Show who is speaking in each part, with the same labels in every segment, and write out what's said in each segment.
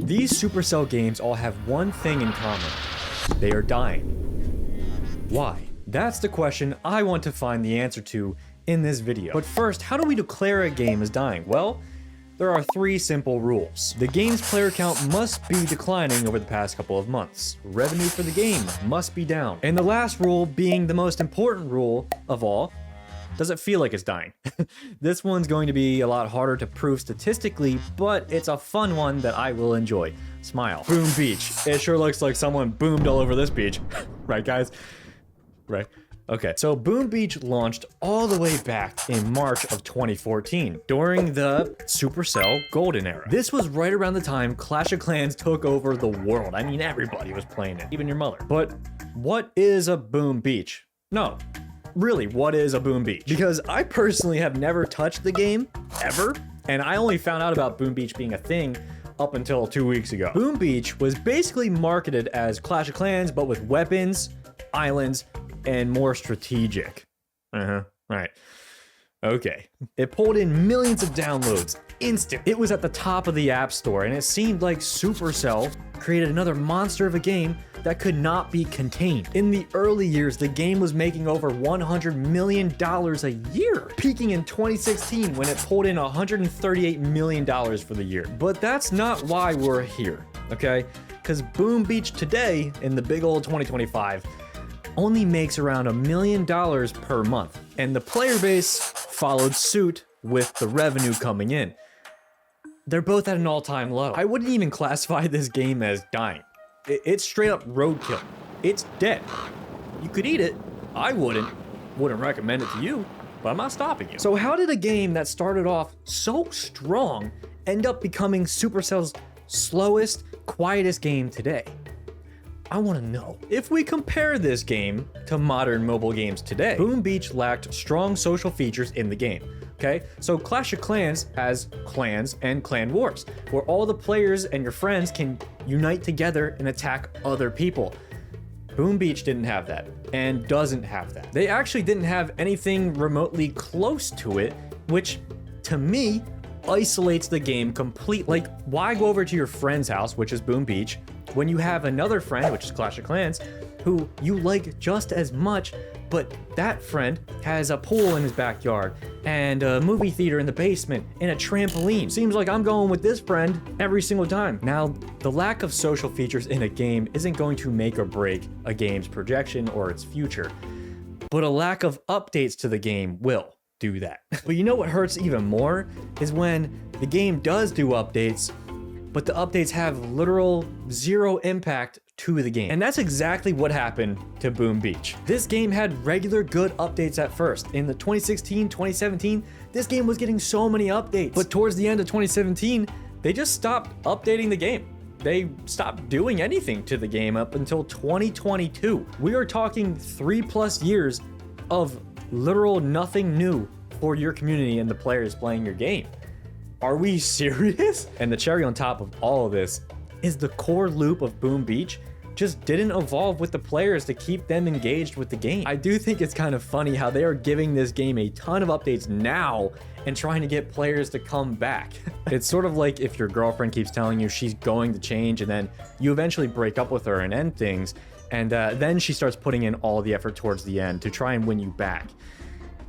Speaker 1: These Supercell games all have one thing in common. They are dying. Why? That's the question I want to find the answer to in this video. But first, how do we declare a game as dying? Well, there are 3 simple rules. The game's player count must be declining over the past couple of months. Revenue for the game must be down. And the last rule, being the most important rule of all, does it feel like it's dying? This one's going to be a lot harder to prove statistically, but it's a fun one that I will enjoy. Smile. Boom Beach. It sure looks like someone boomed all over this beach. Right, guys? Right. Okay, so Boom Beach launched all the way back in March of 2014 during the Supercell Golden Era. This was right around the time Clash of Clans took over the world. I mean, everybody was playing it, even your mother. But what is a Boom Beach? No, really, what is a Boom Beach? Because I personally have never touched the game, ever, and I only found out about Boom Beach being a thing up until 2 weeks ago. Boom Beach was basically marketed as Clash of Clans, but with weapons, islands, and more strategic. Right. Okay. It pulled in millions of downloads instant. It was at the top of the App Store, and it seemed like Supercell created another monster of a game that could not be contained. In the early years, the game was making over $100 million a year, peaking in 2016 when it pulled in $138 million for the year. But that's not why we're here, okay? Because Boom Beach today, in the big old 2025, only makes around $1 million per month, and the player base followed suit with the revenue coming in. They're both at an all-time low. I wouldn't even classify this game as dying. It's straight up roadkill. It's dead. You could eat it. I wouldn't recommend it to you, but I'm not stopping you. So how did a game that started off so strong end up becoming Supercell's slowest, quietest game today? I want to know. If we compare this game to modern mobile games today, Boom Beach lacked strong social features in the game. Okay, so Clash of Clans has clans and clan wars, where all the players and your friends can unite together and attack other people. Boom Beach didn't have that, and doesn't have that. They actually didn't have anything remotely close to it, which, to me, isolates the game completely. Like, why go over to your friend's house, which is Boom Beach, when you have another friend, which is Clash of Clans, who you like just as much, but that friend has a pool in his backyard and a movie theater in the basement and a trampoline. Seems like I'm going with this friend every single time. Now, the lack of social features in a game isn't going to make or break a game's projection or its future, but a lack of updates to the game will do that. But you know what hurts even more is when the game does do updates, but the updates have literal 0 impact to the game. And that's exactly what happened to Boom Beach. This game had regular good updates at first. In the 2016, 2017, this game was getting so many updates. But towards the end of 2017, they just stopped updating the game. They stopped doing anything to the game up until 2022. We are talking 3+ years of literal nothing new for your community and the players playing your game. Are we serious? And the cherry on top of all of this is the core loop of Boom Beach just didn't evolve with the players to keep them engaged with the game. I do think it's kind of funny how they are giving this game a ton of updates now and trying to get players to come back. It's sort of like if your girlfriend keeps telling you she's going to change and then you eventually break up with her and end things, and then she starts putting in all the effort towards the end to try and win you back.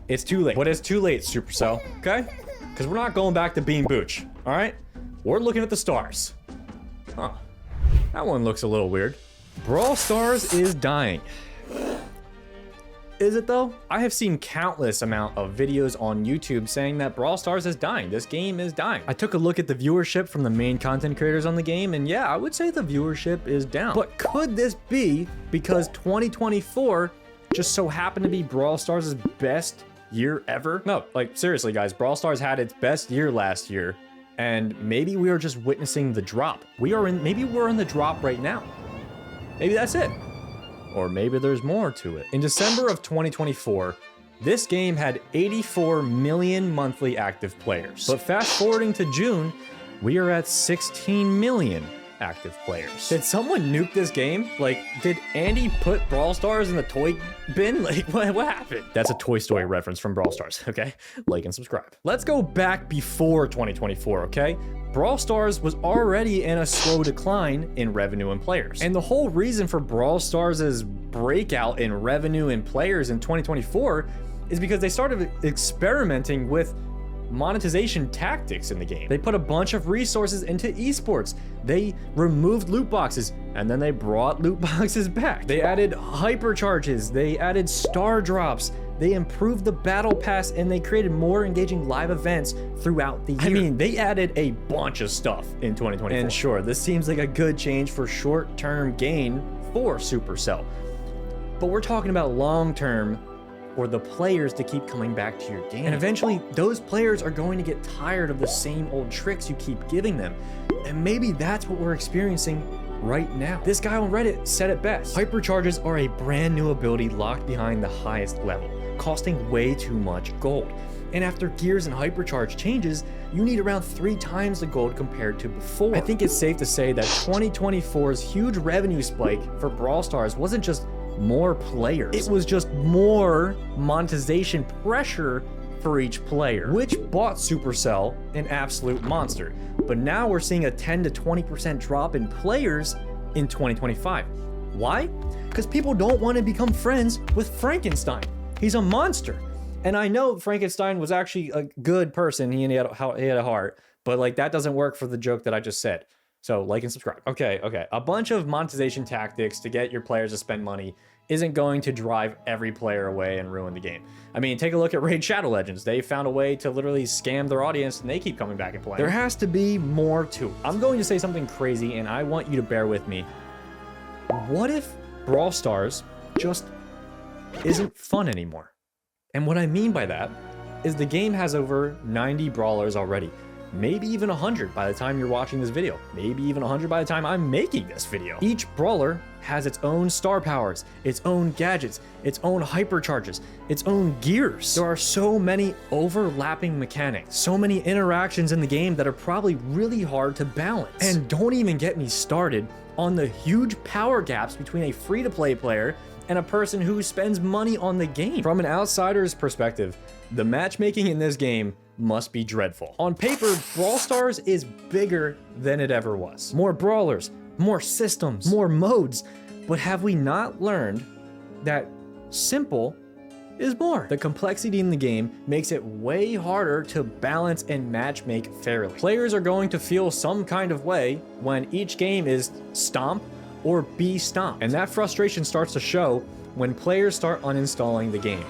Speaker 1: It's too late. But it's too late, Supercell, okay? Because we're not going back to Bean Booch, all right? We're looking at the stars. Huh. That one looks a little weird. Brawl Stars is dying. Is it though? I have seen countless amount of videos on YouTube saying that Brawl Stars is dying. This game is dying. I took a look at the viewership from the main content creators on the game, and yeah, I would say the viewership is down. But could this be because 2024 just so happened to be Brawl Stars' best year ever? No, like seriously guys, Brawl Stars had its best year last year, and maybe we are just witnessing the drop. Maybe we're in the drop right now. Maybe that's it. Or maybe there's more to it. In December of 2024, this game had 84 million monthly active players. But fast forwarding to June, we are at 16 million active players. Did someone nuke this game? Like, did Andy put Brawl Stars in the toy bin? Like, what happened? That's a Toy Story reference from Brawl Stars, okay? Like and subscribe. Let's go back before 2024, okay? Brawl Stars was already in a slow decline in revenue and players. And the whole reason for Brawl Stars' breakout in revenue and players in 2024 is because they started experimenting with monetization tactics in the game. They put a bunch of resources into esports. They removed loot boxes and then they brought loot boxes back. They added hypercharges. They added star drops. They improved the battle pass and they created more engaging live events throughout the year. I mean, they added a bunch of stuff in 2024. And sure, this seems like a good change for short-term gain for Supercell. But we're talking about long-term for the players to keep coming back to your game. And eventually, those players are going to get tired of the same old tricks you keep giving them. And maybe that's what we're experiencing right now. This guy on Reddit said it best. Hypercharges are a brand new ability locked behind the highest level, costing way too much gold. And after gears and hypercharge changes, you need around 3 times the gold compared to before. I think it's safe to say that 2024's huge revenue spike for Brawl Stars wasn't just more players. It was just more monetization pressure for each player, which bought Supercell an absolute monster. But now we're seeing a 10 to 20% drop in players in 2025. Why? Because people don't want to become friends with Frankenstein. He's a monster. And I know Frankenstein was actually a good person. He had a heart, but like that doesn't work for the joke that I just said. So like and subscribe. Okay. A bunch of monetization tactics to get your players to spend money isn't going to drive every player away and ruin the game. I mean, take a look at Raid Shadow Legends. They found a way to literally scam their audience and they keep coming back and playing. There has to be more to it. I'm going to say something crazy and I want you to bear with me. What if Brawl Stars just isn't fun anymore? And what I mean by that is the game has over 90 brawlers already. Maybe even 100 by the time you're watching this video. Maybe even 100 by the time I'm making this video. Each brawler has its own star powers, its own gadgets, its own hypercharges, its own gears. There are so many overlapping mechanics, so many interactions in the game that are probably really hard to balance. And don't even get me started on the huge power gaps between a free-to-play player and a person who spends money on the game. From an outsider's perspective, the matchmaking in this game must be dreadful. On paper, Brawl Stars is bigger than it ever was. More brawlers, more systems, more modes, but have we not learned that simple is more? The complexity in the game makes it way harder to balance and matchmake fairly. Players are going to feel some kind of way when each game is stomp or be stomped. And that frustration starts to show when players start uninstalling the game,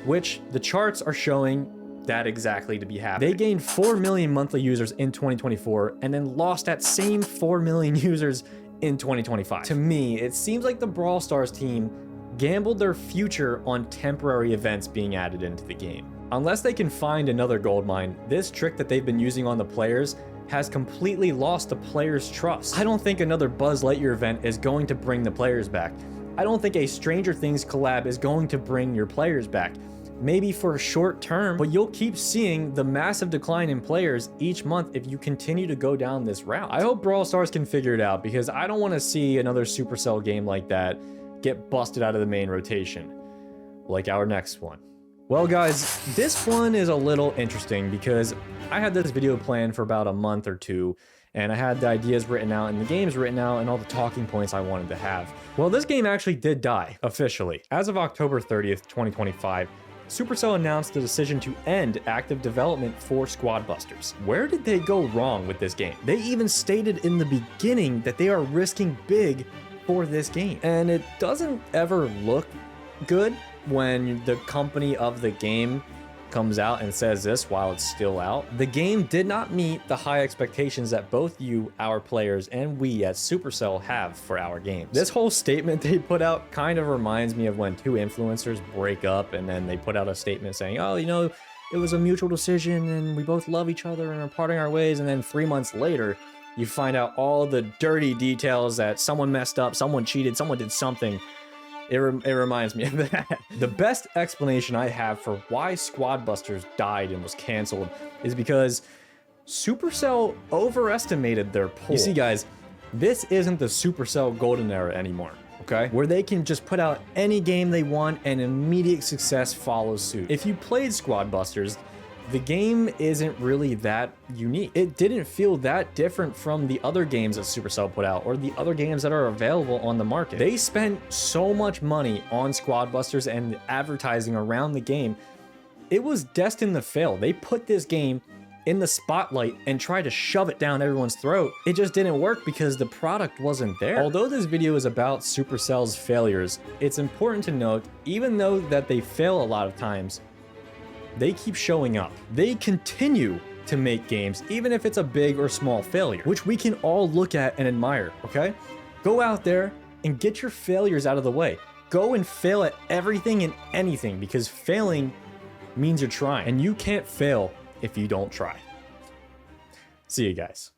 Speaker 1: which the charts are showing that exactly to be happening. They gained 4 million monthly users in 2024 and then lost that same 4 million users in 2025. To me, it seems like the Brawl Stars team gambled their future on temporary events being added into the game. Unless they can find another gold mine, this trick that they've been using on the players has completely lost the players' trust. I don't think another Buzz Lightyear event is going to bring the players back. I don't think a Stranger Things collab is going to bring your players back. Maybe for a short term, but you'll keep seeing the massive decline in players each month if you continue to go down this route. I hope Brawl Stars can figure it out because I don't want to see another Supercell game like that get busted out of the main rotation, like our next one. Well guys, this one is a little interesting because I had this video planned for about a month or two, and I had the ideas written out and the games written out and all the talking points I wanted to have. Well, this game actually did die, officially. As of October 30th, 2025, Supercell announced the decision to end active development for Squad Busters. Where did they go wrong with this game? They even stated in the beginning that they are risking big for this game. And it doesn't ever look good when the company of the game comes out and says this while it's still out. The game did not meet the high expectations that both you, our players, and we at Supercell have for our games. This whole statement they put out kind of reminds me of when two influencers break up and then they put out a statement saying, oh, you know, it was a mutual decision and we both love each other and are parting our ways. And then 3 months later, you find out all the dirty details that someone messed up, someone cheated, someone did something. It reminds me of that. The best explanation I have for why Squad Busters died and was canceled is because Supercell overestimated their pull. You see guys, This isn't the Supercell golden era anymore, okay? Where they can just put out any game they want and immediate success follows suit. If you played Squad Busters, the game isn't really that unique. It didn't feel that different from the other games that Supercell put out or the other games that are available on the market. They spent so much money on Squad Busters and advertising around the game. It was destined to fail. They put this game in the spotlight and tried to shove it down everyone's throat. It just didn't work because the product wasn't there. Although this video is about Supercell's failures, it's important to note, even though that they fail a lot of times, they keep showing up. They continue to make games, even if it's a big or small failure, which we can all look at and admire, okay? Go out there and get your failures out of the way. Go and fail at everything and anything, because failing means you're trying, and you can't fail if you don't try. See you guys.